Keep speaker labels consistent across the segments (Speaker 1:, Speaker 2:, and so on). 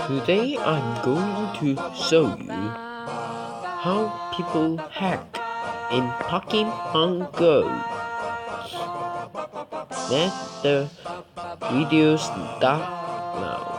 Speaker 1: Today I'm going to show you how people hack in Pokemon Go. Let the video start now.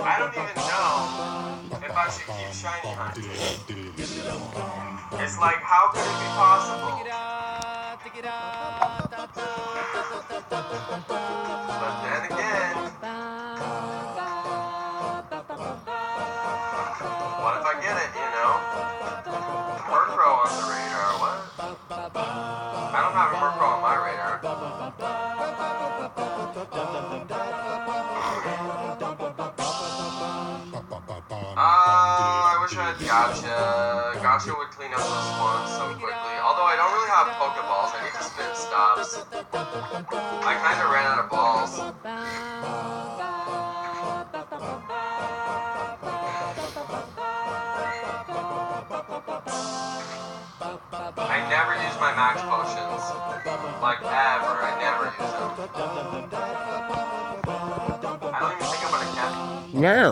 Speaker 2: I don't even know if I should keep shiny hunting. It's like, how could it be possible? But then again, what if I get it, you know? Murkrow on the radar, what? I don't have a Murkrow on my radar. I wish I had Gotcha. Gotcha would clean up those swamps so quickly. Although I don't really have Pokeballs, I need to spin stops. I kind of ran out of balls. I never use my max potions. Like, ever. I never use them. I don't even think I'm gonna catch them.
Speaker 1: Now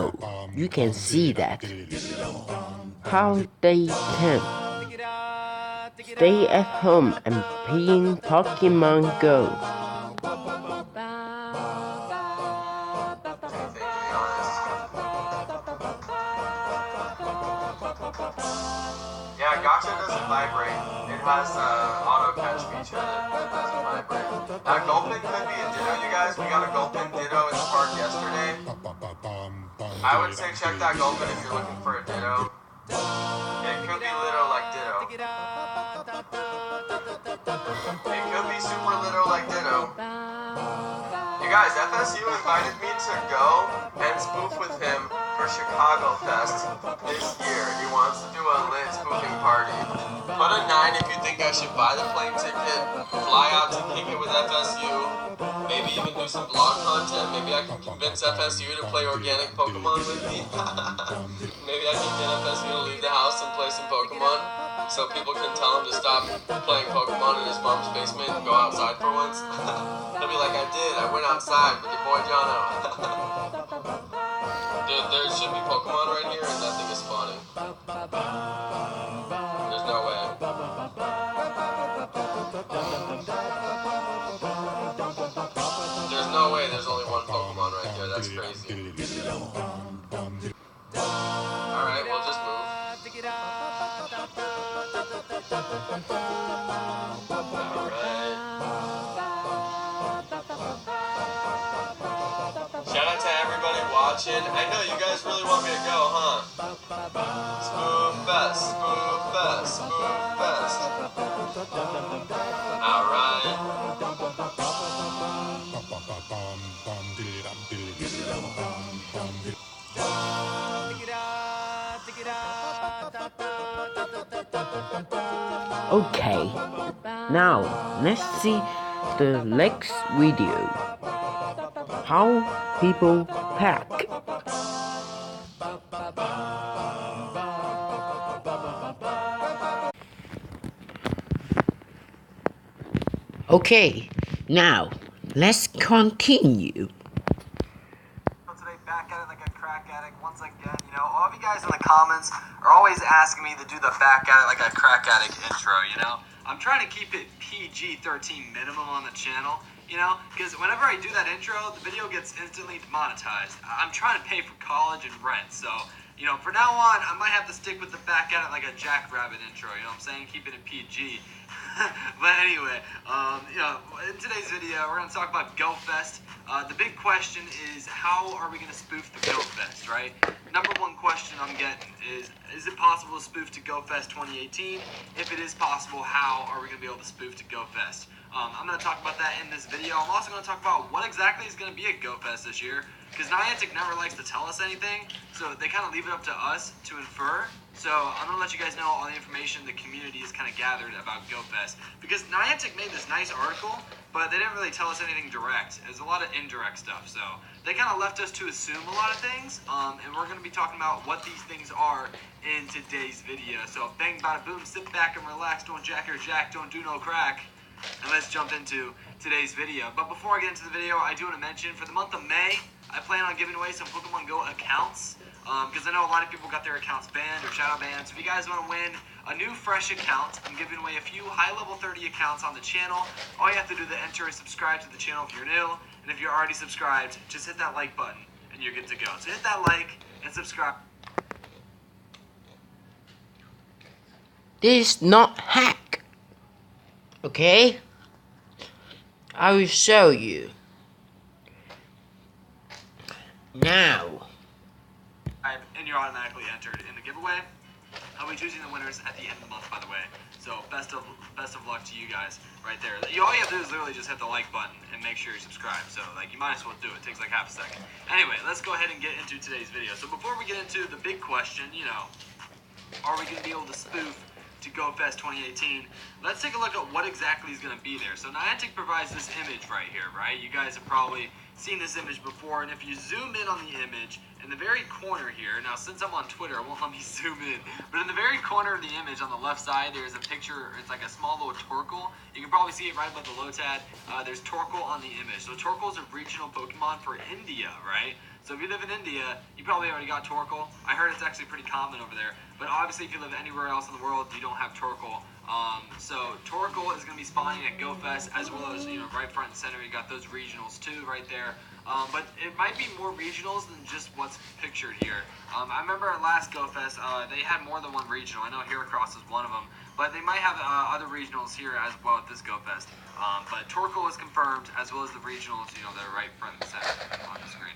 Speaker 1: you can see that how they can stay at home and playing Pokemon Go.
Speaker 2: Yeah, Gotcha doesn't vibrate. It has auto catch feature that doesn't vibrate. That Gulpin could be a Ditto, you guys. We got a Gulpin Ditto in the park yesterday. I would say check that Gulpin if you're looking for a Ditto. It could be little like Ditto. It could be super little like Ditto. You guys, FSU invited me to go and spoof with him for Chicago Fest this year. He wants to do a lit spoofing party. Put a 9 if you think I should buy the plane ticket, fly out to kick it with FSU, maybe even do some vlog content. Maybe I can convince FSU to play organic Pokemon with me. Maybe I can get FSU to leave the house and play some Pokemon so people can tell him to stop playing Pokemon in his mom's basement and go outside for once. He'll be like, I went outside with your boy Jono. Dude, there should be Pokemon right here and nothing is spawning. There's no way. There's no way there's only one Pokemon right there, that's crazy. Alright, we'll just move. Alright. Shout out to everybody watching. I know you guys really want me to go, huh? Spoof Fest, Spoof Fest, Spoof Fest. Alright.
Speaker 1: Okay, now let's see the next video. How people hack. Okay, now let's continue.
Speaker 2: Today, back at it like a crack addict once again. You know, all of you guys in the comments are always asking me to do the back at it like a crack addict intro. You know, I'm trying to keep it PG-13 minimum on the channel. You know, because whenever I do that intro, the video gets instantly demonetized. I'm trying to pay for college and rent, so, you know, for now on, I might have to stick with the back at it like a Jackrabbit intro, you know what I'm saying? Keeping it PG. But
Speaker 3: anyway, in today's video, we're going to talk about GoFest. The big question is, how are we going to spoof the GoFest, right? Number one question I'm getting is it possible to spoof to GoFest 2018? If it is possible, how are we going to be able to spoof to GoFest? I'm going to talk about that in this video. I'm also going to talk about what exactly is going to be at GoFest this year, because Niantic never likes to tell us anything, so they kind of leave it up to us to infer. So I'm going to let you guys know all the information the community has kind of gathered about GoFest, because Niantic made this nice article, but they didn't really tell us anything direct. It was a lot of indirect stuff, so they kind of left us to assume a lot of things, and we're going to be talking about what these things are in today's video. So bang, bada, boom, sit back and relax, don't jack or jack, don't do no crack, and let's jump into today's video. But before I get into the video, I do want to mention, for the month of May, I plan on giving away some Pokemon Go accounts, because I know a lot of people got their accounts banned or shadow banned. So if you guys want to win a new fresh account, I'm giving away a few high level 30 accounts on the channel. All you have to do to enter is subscribe to the channel if you're new, and if you're already subscribed, just hit that like button and you're good to go. So hit that like and subscribe.
Speaker 1: This is not hack. Okay? I will show you. Now.
Speaker 3: And you're automatically entered in the giveaway. I'll be choosing the winners at the end of the month, by the way. So best of luck to you guys right there. All you have to do is literally just hit the like button and make sure you're subscribed. So you might as well do it. It takes like half a second. Anyway, let's go ahead and get into today's video. So before we get into the big question, are we going to be able to spoof to GoFest 2018? Let's take a look at what exactly is going to be there. So Niantic provides this image right here, right? You guys have probably seen this image before, and if you zoom in on the image, in the very corner here, now since I'm on Twitter, it won't let me zoom in, but in the very corner of the image on the left side, there's a picture, it's like a small little Torkoal. You can probably see it right above the Lotad. There's Torkoal on the image. So Torkoal is a regional Pokemon for India, right? So if you live in India, you probably already got Torkoal. I heard it's actually pretty common over there, but obviously if you live anywhere else in the world, you don't have Torkoal. So Torkoal is going to be spawning at GoFest, as well as, right front and center, you got those regionals too right there. But it might be more regionals than just what's pictured here. I remember at last GoFest, they had more than one regional. I know Heracross is one of them, but they might have other regionals here as well at this GoFest. But Torkoal is confirmed, as well as the regionals, they're right front and center on the screen.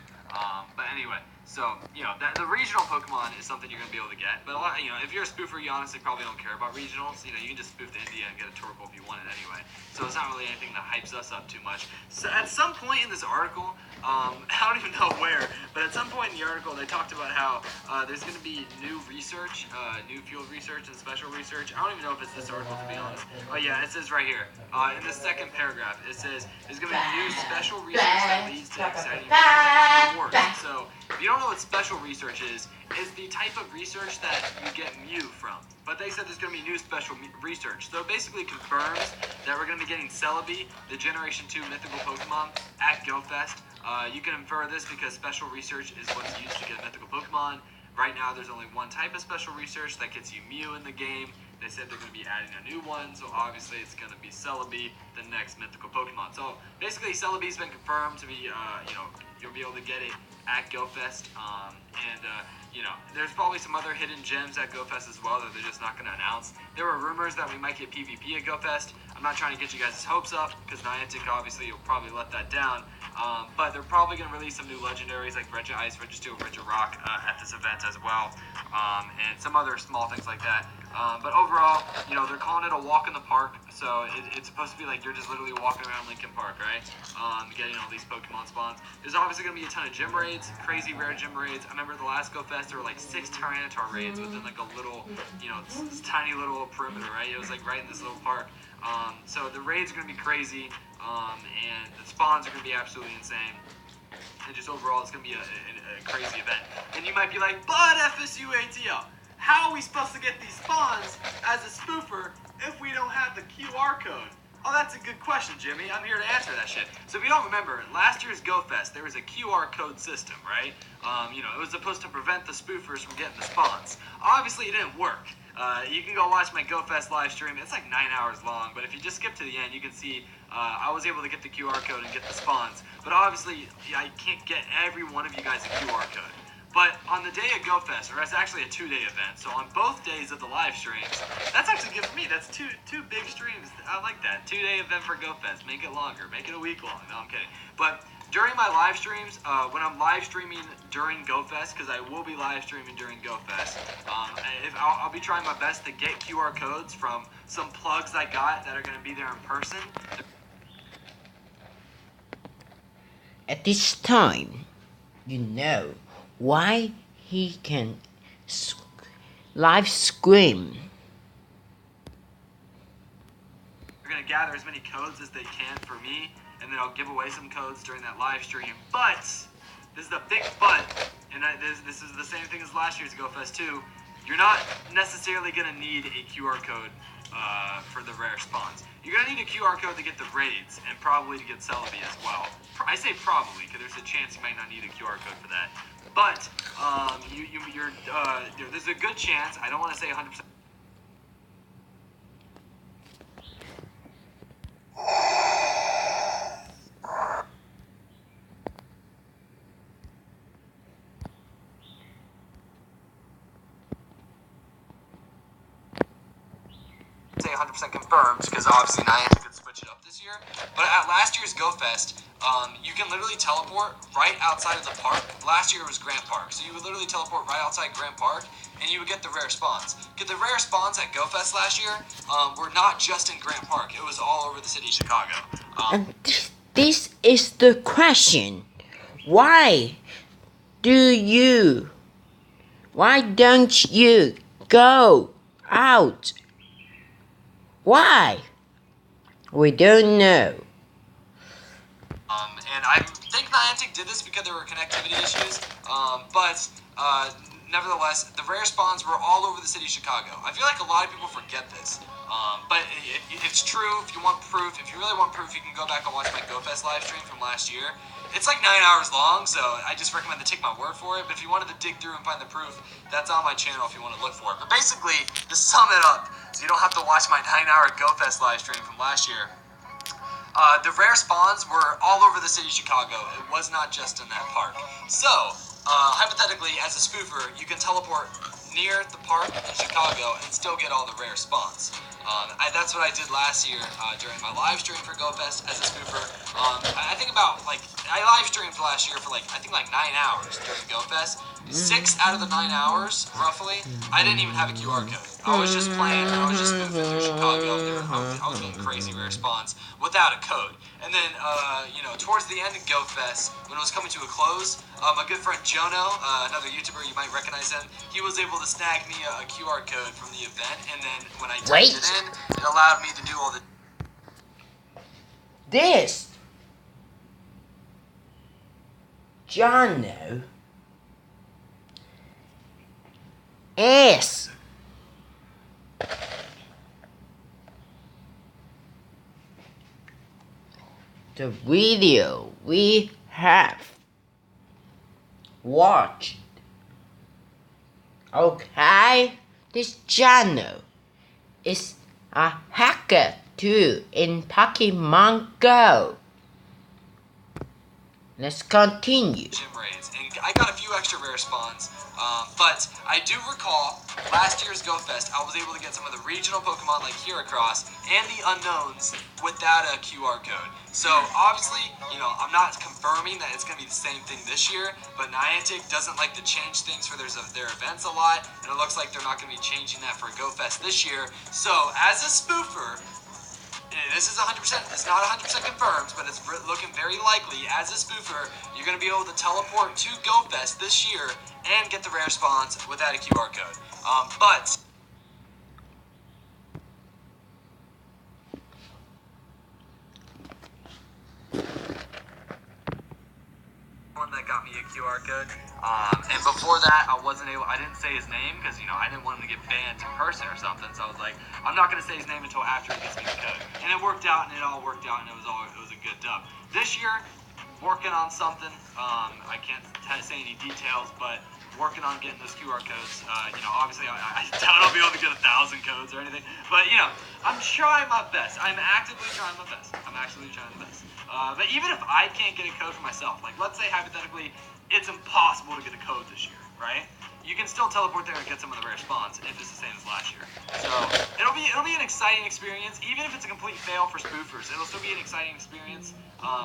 Speaker 3: But anyway, so, the regional Pokemon is something you're going to be able to get. But, if you're a spoofer, you honestly probably don't care about regionals. You can just spoof to India and get a Torkoal if you want it anyway. So it's not really anything that hypes us up too much. So at some point in this article, I don't even know where, but at some point in the article, they talked about how there's going to be new research, new field research and special research. I don't even know if it's this article, to be honest. Oh, yeah, it says right here. In the second paragraph, it says there's going to be new special research that leads to exciting rewards. So if you don't know what special research is the type of research that you get Mew from. But they said there's going to be new special research. So it basically confirms that we're going to be getting Celebi, the Generation 2 mythical Pokemon, at GoFest. You can infer this because special research is what's used to get a mythical Pokemon. Right now, there's only one type of special research that gets you Mew in the game. They said they're going to be adding a new one, so obviously it's going to be Celebi, the next mythical Pokemon. So basically, Celebi's been confirmed to be, you'll be able to get it at GoFest. There's probably some other hidden gems at GoFest as well that they're just not going to announce. There were rumors that we might get PvP at GoFest. I'm not trying to get you guys' hopes up, because Niantic obviously will probably let that down. But they're probably going to release some new legendaries like Regice, Registeel, Regirock at this event as well, and some other small things like that. But overall, they're calling it a walk in the park, so it's supposed to be like you're just literally walking around Lincoln Park, right? Getting all these Pokemon spawns. There's obviously going to be a ton of gym raids, crazy rare gym raids. I remember the last GoFest, there were like 6 Tyranitar raids within like a little, this tiny little perimeter, right? It was like right in this little park. So the raids are going to be crazy, and the spawns are going to be absolutely insane. And just overall, it's going to be a crazy event. And you might be like, but FSU ATL, how are we supposed to get these spawns as a spoofer if we don't have the QR code? Oh, that's a good question, Jimmy. I'm here to answer that shit. So if you don't remember, last year's GoFest, there was a QR code system, right? It was supposed to prevent the spoofers from getting the spawns. Obviously, it didn't work. You can go watch my GoFest live stream. It's like 9 hours long, but if you just skip to the end, you can see I was able to get the QR code and get the spawns. But obviously, I can't get every one of you guys a QR code. But on the day of GoFest, or it's actually a 2-day event, so on both days of the live streams, that's actually good for me. That's two big streams. I like that. 2-day event for GoFest. Make it longer. Make it a week long. No, I'm kidding. But during my live streams, when I'm live streaming during GoFest, because I will be live streaming during GoFest, I'll be trying my best to get QR codes from some plugs I got that are going to be there in person.
Speaker 1: At this time, you know why he can live stream.
Speaker 3: They're going to gather as many codes as they can for me, and then I'll give away some codes during that live stream. But, this is a big but, and this is the same thing as last year's GoFest too. You're not necessarily going to need a QR code for the rare spawns. You're going to need a QR code to get the raids, and probably to get Celebi as well. I say probably, because there's a chance you might not need a QR code for that. But, there's a good chance, I don't want to say 100%. Say 100% confirmed, because obviously Niantic could switch it up this year. But at last year's GoFest, you can literally teleport right outside of the park. Last year it was Grant Park, so you would literally teleport right outside Grant Park, and you would get the rare spawns. Because the rare spawns at GoFest last year were not just in Grant Park; it was all over the city of Chicago.
Speaker 1: And this is the question: why don't you go out? Why? We don't know.
Speaker 3: And I think Niantic did this because there were connectivity issues, but nevertheless, the rare spawns were all over the city of Chicago. I feel like a lot of people forget this, but it's true. If you want proof, if you really want proof, you can go back and watch my GoFest live stream from last year. It's like 9 hours long, so I just recommend to take my word for it. But if you wanted to dig through and find the proof, that's on my channel if you want to look for it. But basically, to sum it up, so you don't have to watch my 9-hour GoFest live stream from last year, the rare spawns were all over the city of Chicago. It was not just in that park. So, hypothetically, as a spoofer, you can teleport near the park in Chicago and still get all the rare spawns. That's what I did last year during my live stream for GoFest as a spoofer. I think I live streamed last year for 9 hours during GoFest. 6 out of the 9 hours, roughly, I didn't even have a QR code. I was just playing, I was just moving through Chicago. I was getting crazy rare spawns without a code. And then, towards the end of GoFest, when it was coming to a close, my good friend Jono, another YouTuber, you might recognize him, he was able to snag me a QR code from the event, and then when I typed it in, it allowed me to do all the...
Speaker 1: This Jono is the video we have watched. Okay, this channel is a hacker too in Pokemon Go. Let's continue.
Speaker 3: Gym raids, and I got a few extra rare spawns, but I do recall last year's GoFest, I was able to get some of the regional Pokemon like Heracross and the Unknowns without a QR code. So obviously, I'm not confirming that it's going to be the same thing this year, but Niantic doesn't like to change things for their events a lot, and it looks like they're not going to be changing that for GoFest this year. So as a spoofer, this is 100%, it's not 100% confirmed, but it's looking very likely. As a spoofer, you're going to be able to teleport to GoFest this year and get the rare spawns without a QR code. But one that got me a QR code, and before that, I didn't say his name because, I didn't want him to get banned in person or something, so I was like, I'm not going to say his name until after he gets me the code. And it worked out, and it all worked out, and it was a good dub. This year, working on something, I can't say any details, but working on getting those QR codes. Obviously, I doubt I'll be able to get 1,000 codes or anything, but, I'm trying my best. I'm actively trying my best. But even if I can't get a code for myself, let's say hypothetically, it's impossible to get a code this year. right? You can still teleport there and get some of the rare spawns if it's the same as last year. So it'll be an exciting experience, even if it's a complete fail for spoofers. It'll still be an exciting experience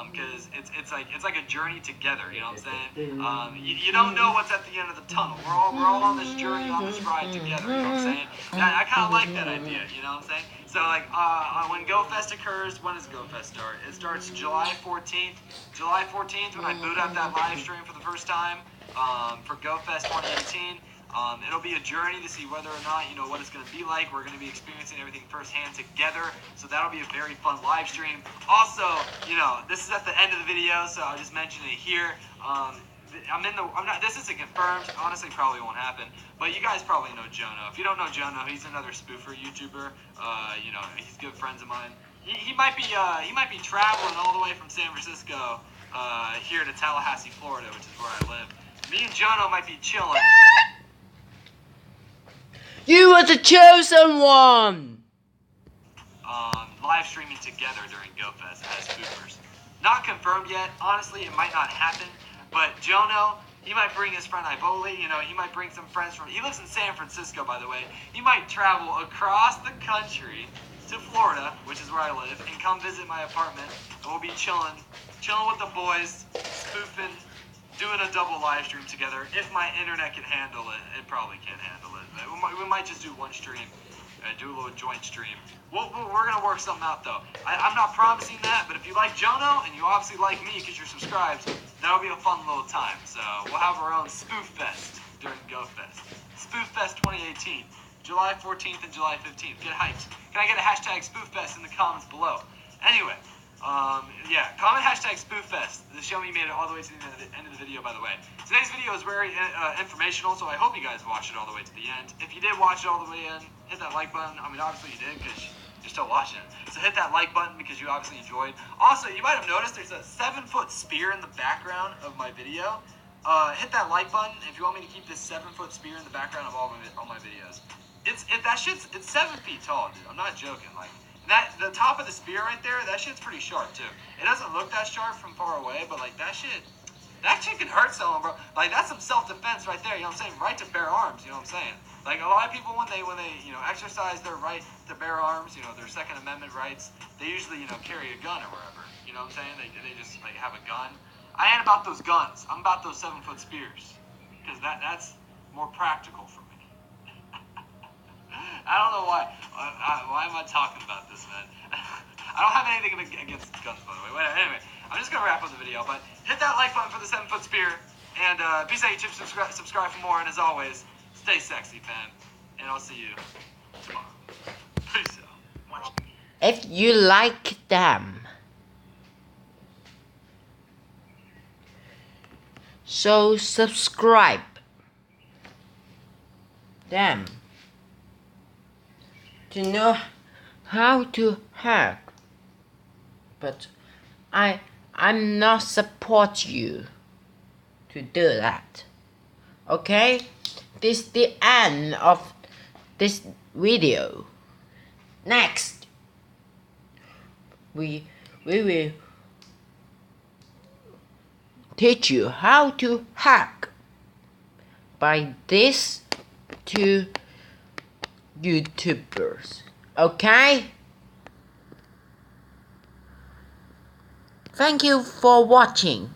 Speaker 3: because it's like a journey together. You know what I'm saying? You don't know what's at the end of the tunnel. We're all on this journey, on this ride together. You know what I'm saying? I kind of like that idea. You know what I'm saying? So like when GoFest occurs, when does GoFest start? It starts July 14th. July 14th when I boot up that live stream for the first time. For GoFest 2018. It'll be a journey to see whether or not, what it's going to be like. We're going to be experiencing everything firsthand together, so that'll be a very fun live stream. Also, this is at the end of the video, so I'll just mention it here. This isn't confirmed. Honestly, probably won't happen. But you guys probably know Jono. If you don't know Jono, he's another spoofer YouTuber. He's good friends of mine. He might be traveling all the way from San Francisco here to Tallahassee, Florida, which is where I live. Me and Jono might be chilling.
Speaker 1: You are the chosen one!
Speaker 3: Live streaming together during GoFest as spoofers. Not confirmed yet. Honestly, it might not happen. But Jono, he might bring his friend Iboli. He might bring some friends from... He lives in San Francisco, by the way. He might travel across the country to Florida, which is where I live, and come visit my apartment. And we'll be chilling with the boys, spoofing, doing a double live stream together. If my internet can handle it, it probably can't handle it. We might just do one stream, do a little joint stream. We're gonna work something out though. I'm not promising that, but if you like Jono and you obviously like me because you're subscribed, that'll be a fun little time. So we'll have our own Spoof Fest during GoFest. Spoof Fest 2018, July 14th and July 15th. Get hyped. Can I get a hashtag Spoof Fest in the comments below? Anyway. Comment hashtag SpoofFest. The show me made it all the way to the end of the video, by the way. Today's video is very informational, so I hope you guys watched it all the way to the end. If you did watch it all the way in, hit that like button. I mean, obviously you did, because you're still watching it. So hit that like button because you obviously enjoyed. Also, you might have noticed there's a 7-foot spear in the background of my video. Hit that like button if you want me to keep this 7-foot spear in the background of all my videos. It's 7 feet tall, dude. I'm not joking. The top of the spear right there, that shit's pretty sharp too. It doesn't look that sharp from far away, but that shit can hurt someone, bro. That's some self-defense right there. You know what I'm saying? Right to bear arms. You know what I'm saying? A lot of people when they exercise their right to bear arms, their Second Amendment rights, they usually carry a gun or wherever. You know what I'm saying? They just have a gun. I ain't about those guns. I'm about those 7-foot spears because that's more practical for me. I don't know why. Why am I talking about this, man? I don't have anything against guns, by the way. Anyway, I'm just going to wrap up the video, but hit that like button for the 7-foot spear, and peace out, YouTube, subscribe for more, and as always, stay sexy, fam, and I'll see you tomorrow. Peace out.
Speaker 1: If you like them, so subscribe them to know how to hack, but I'm not support you to do that. Okay, this is the end of this video. Next, we will teach you how to hack by these two YouTubers. Okay? Thank you for watching.